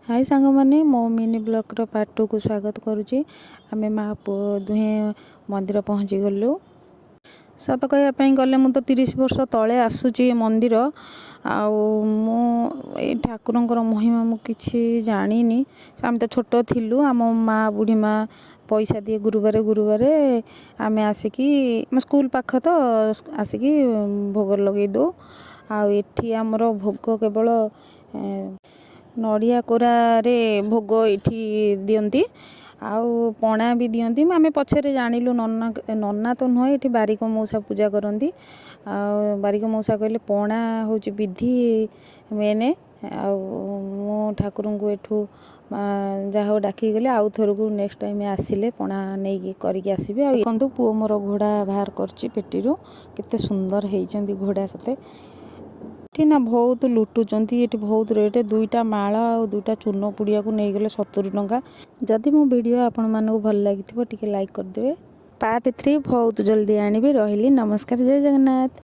हाय सांग माने मो मिनी ब्लॉग रो पार्ट 2 को स्वागत करुच्ची। आमे माँ पुओ दुहे मंदिर पहुँची गलु। सत कहवाई गले मु तो 30 वर्ष तले आसूची मंदिर आई ठाकुर महिमा मु किछि जानी। आम तो छोट थिलु आम माँ बुढ़ी माँ पैसा दिए गुरुवार गुरुवार आमे आसिकी स्कूल पाख तो आसिकी भोग लगे दो। आठी आमर भोग केवल नड़िया कोरारे भोग ये दियंती आउ पणा भी दियंती। आमे पछरे जानिलु नन्ना नन्ना तो नुह ये बारिक मौसा पूजा करती। बारिक मौसा कहले पणा हूँ विधि मेने मो ठाकुर को एठू जहाँ डाकी गले आउ थर को नेक्स्ट टाइम आसिले पणा नहीं करके आसबे। देखो पुओ मोर घोड़ा बाहर करची पेटी केते सुंदर होती घोड़ा सते ना बहुत लुटुंट ये बहुत रेट। दुईटा माला और दुईटा चूर्ण पुड़िया को नहीं गले 70 टंका। जदि मो वीडियो आपण मानक भल लगी टिके लाइक करदे। पार्ट 3 बहुत जल्दी आनी। रही नमस्कार, जय जगन्नाथ।